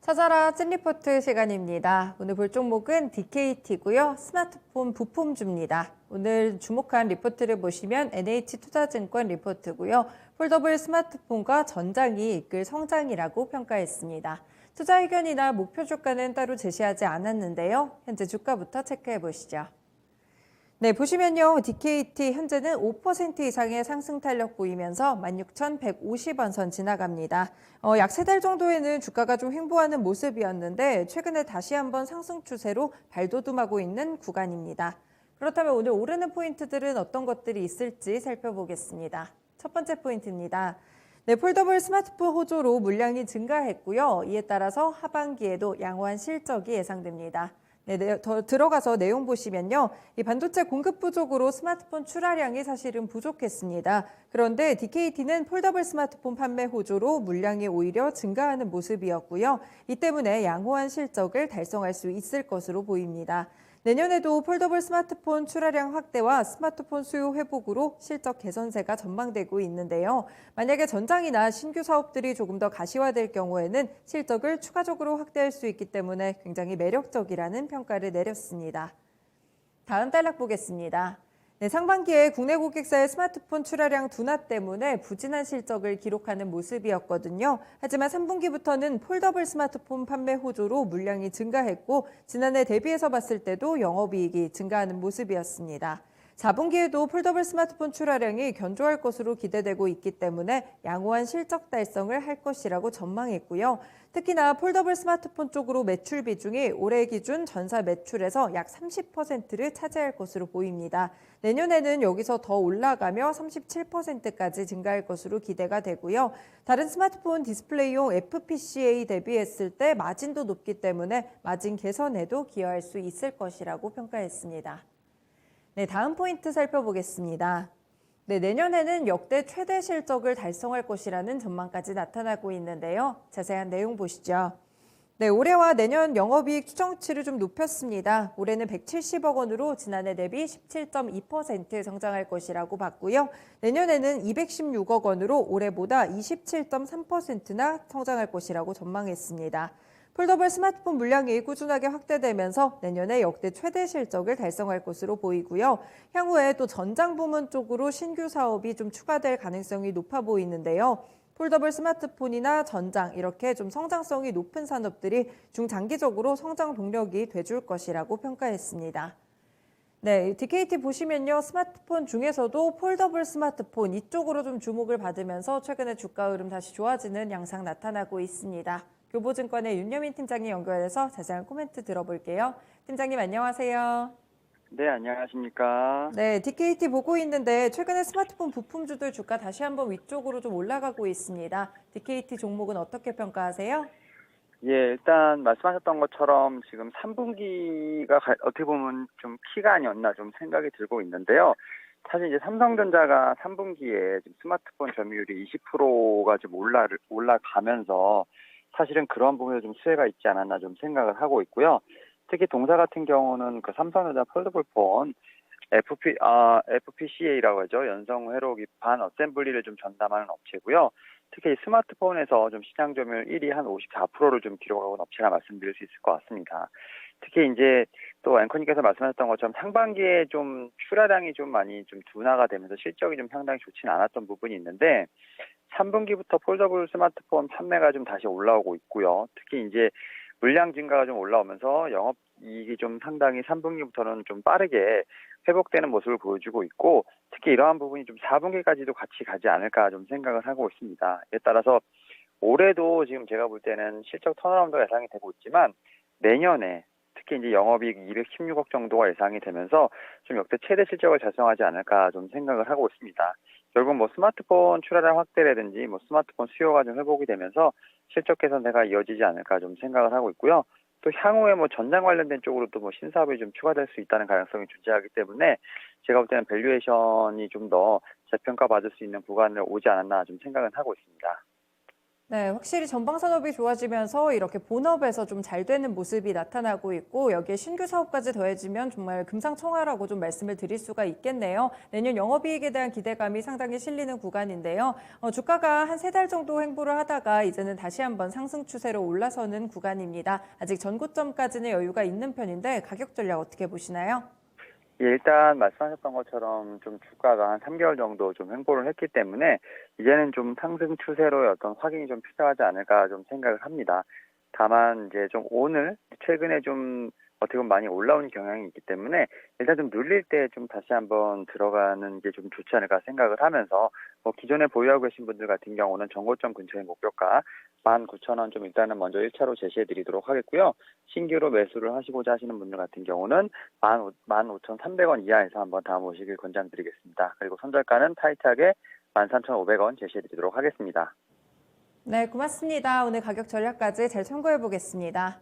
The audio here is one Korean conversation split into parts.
찾아라 찐리포트 시간입니다. 오늘 볼 종목은 DKT고요. 스마트폰 부품주입니다. 오늘 주목한 리포트를 보시면 NH투자증권 리포트고요. 폴더블 스마트폰과 전장이 이끌 성장이라고 평가했습니다. 투자 의견이나 목표 주가는 따로 제시하지 않았는데요. 현재 주가부터 체크해 보시죠. 네, 보시면요. DKT 현재는 5% 이상의 상승 탄력 보이면서 16,150원 선 지나갑니다. 약 3달 정도에는 주가가 좀 횡보하는 모습이었는데 최근에 다시 한번 상승 추세로 발돋움하고 있는 구간입니다. 그렇다면 오늘 오르는 포인트들은 어떤 것들이 있을지 살펴보겠습니다. 첫 번째 포인트입니다. 네, 폴더블 스마트폰 호조로 물량이 증가했고요. 이에 따라서 하반기에도 양호한 실적이 예상됩니다. 네, 더 들어가서 내용 보시면요. 이 반도체 공급 부족으로 스마트폰 출하량이 사실은 부족했습니다. 그런데 DKT는 폴더블 스마트폰 판매 호조로 물량이 오히려 증가하는 모습이었고요. 이 때문에 양호한 실적을 달성할 수 있을 것으로 보입니다. 내년에도 폴더블 스마트폰 출하량 확대와 스마트폰 수요 회복으로 실적 개선세가 전망되고 있는데요. 만약에 전장이나 신규 사업들이 조금 더 가시화될 경우에는 실적을 추가적으로 확대할 수 있기 때문에 굉장히 매력적이라는 평가를 내렸습니다. 다음 단락 보겠습니다. 네, 상반기에 국내 고객사의 스마트폰 출하량 둔화 때문에 부진한 실적을 기록하는 모습이었거든요. 하지만 3분기부터는 폴더블 스마트폰 판매 호조로 물량이 증가했고 지난해 대비해서 봤을 때도 영업이익이 증가하는 모습이었습니다. 4분기에도 폴더블 스마트폰 출하량이 견조할 것으로 기대되고 있기 때문에 양호한 실적 달성을 할 것이라고 전망했고요. 특히나 폴더블 스마트폰 쪽으로 매출 비중이 올해 기준 전사 매출에서 약 30%를 차지할 것으로 보입니다. 내년에는 여기서 더 올라가며 37%까지 증가할 것으로 기대가 되고요. 다른 스마트폰 디스플레이용 FPCA 대비했을 때 마진도 높기 때문에 마진 개선에도 기여할 수 있을 것이라고 평가했습니다. 네, 다음 포인트 살펴보겠습니다. 네, 내년에는 역대 최대 실적을 달성할 것이라는 전망까지 나타나고 있는데요. 자세한 내용 보시죠. 네, 올해와 내년 영업이익 추정치를 좀 높였습니다. 올해는 170억 원으로 지난해 대비 17.2% 성장할 것이라고 봤고요. 내년에는 216억 원으로 올해보다 27.3%나 성장할 것이라고 전망했습니다. 폴더블 스마트폰 물량이 꾸준하게 확대되면서 내년에 역대 최대 실적을 달성할 것으로 보이고요. 향후에 또 전장 부문 쪽으로 신규 사업이 좀 추가될 가능성이 높아 보이는데요. 폴더블 스마트폰이나 전장 이렇게 좀 성장성이 높은 산업들이 중장기적으로 성장 동력이 돼줄 것이라고 평가했습니다. 네, DKT 보시면요. 스마트폰 중에서도 폴더블 스마트폰 이쪽으로 좀 주목을 받으면서 최근에 주가 흐름 다시 좋아지는 양상 나타나고 있습니다. 교보증권의 윤여민 팀장님 연결해서 자세한 코멘트 들어볼게요. 팀장님 안녕하세요. 네, 안녕하십니까. 네, DKT 보고 있는데 최근에 스마트폰 부품주들 주가 다시 한번 위쪽으로 좀 올라가고 있습니다. DKT 종목은 어떻게 평가하세요? 예, 일단 말씀하셨던 것처럼 지금 3분기가 어떻게 보면 좀 키가 아니었나 좀 생각이 들고 있는데요. 사실 이제 삼성전자가 3분기에 지금 스마트폰 점유율이 20%가 좀 올라가면서 사실은 그런 부분에 좀 수혜가 있지 않았나 좀 생각을 하고 있고요. 특히 동사 같은 경우는 그 삼성전자 폴더블폰 FPCA라고 하죠. 연성 회로 기판 어셈블리를 좀 전담하는 업체고요. 특히 스마트폰에서 좀 시장 점유율 1위 한 54%를 좀 기록하고 있는 업체라 말씀드릴 수 있을 것 같습니다. 특히 이제 또 앵커님께서 말씀하셨던 것처럼 상반기에 좀 출하량이 좀 많이 좀 둔화가 되면서 실적이 좀 상당히 좋지는 않았던 부분이 있는데 3분기부터 폴더블 스마트폰 판매가 좀 다시 올라오고 있고요. 특히 이제 물량 증가가 좀 올라오면서 영업이익이 좀 상당히 3분기부터는 좀 빠르게 회복되는 모습을 보여주고 있고 특히 이러한 부분이 좀 4분기까지도 같이 가지 않을까 좀 생각을 하고 있습니다. 이에 따라서 올해도 지금 제가 볼 때는 실적 턴어라운드가 예상이 되고 있지만 내년에 특히 이제 영업이익 216억 정도가 예상이 되면서 좀 역대 최대 실적을 달성하지 않을까 좀 생각을 하고 있습니다. 결국 뭐 스마트폰 출하량 확대라든지 뭐 스마트폰 수요가 좀 회복이 되면서 실적 개선세가 이어지지 않을까 좀 생각을 하고 있고요. 또 향후에 뭐 전장 관련된 쪽으로도 뭐 신사업이 좀 추가될 수 있다는 가능성이 존재하기 때문에 제가 볼 때는 밸류에이션이 좀 더 재평가 받을 수 있는 구간을 오지 않았나 좀 생각은 하고 있습니다. 네, 확실히 전방 산업이 좋아지면서 이렇게 본업에서 좀 잘 되는 모습이 나타나고 있고 여기에 신규 사업까지 더해지면 정말 금상첨화라고 좀 말씀을 드릴 수가 있겠네요. 내년 영업이익에 대한 기대감이 상당히 실리는 구간인데요. 주가가 한 3달 정도 횡보를 하다가 이제는 다시 한번 상승 추세로 올라서는 구간입니다. 아직 전고점까지는 여유가 있는 편인데 가격 전략 어떻게 보시나요? 예, 일단 말씀하셨던 것처럼 좀 주가가 한 3개월 정도 좀 횡보를 했기 때문에 이제는 좀 상승 추세로의 어떤 확인이 좀 필요하지 않을까 좀 생각을 합니다. 다만 이제 좀 오늘 최근에 좀 어떻게 보면 많이 올라온 경향이 있기 때문에 일단 좀 눌릴 때 좀 다시 한번 들어가는 게 좀 좋지 않을까 생각을 하면서 기존에 보유하고 계신 분들 같은 경우는 정고점 근처의 목표가 19,000원 좀 일단은 먼저 1차로 제시해 드리도록 하겠고요. 신규로 매수를 하시고자 하시는 분들 같은 경우는 15,300원 이하에서 한번 담아보시길 권장드리겠습니다. 그리고 손절가는 타이트하게 13,500원 제시해 드리도록 하겠습니다. 네, 고맙습니다. 오늘 가격 전략까지 잘 참고해 보겠습니다.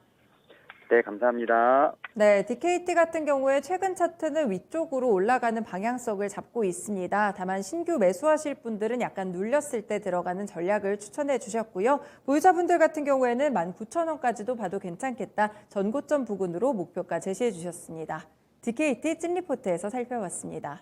네, 감사합니다. 네, DKT 같은 경우에 최근 차트는 위쪽으로 올라가는 방향성을 잡고 있습니다. 다만 신규 매수하실 분들은 약간 눌렸을 때 들어가는 전략을 추천해 주셨고요. 보유자분들 같은 경우에는 19,000원까지도 봐도 괜찮겠다. 전고점 부근으로 목표가 제시해 주셨습니다. DKT 찐리포트에서 살펴봤습니다.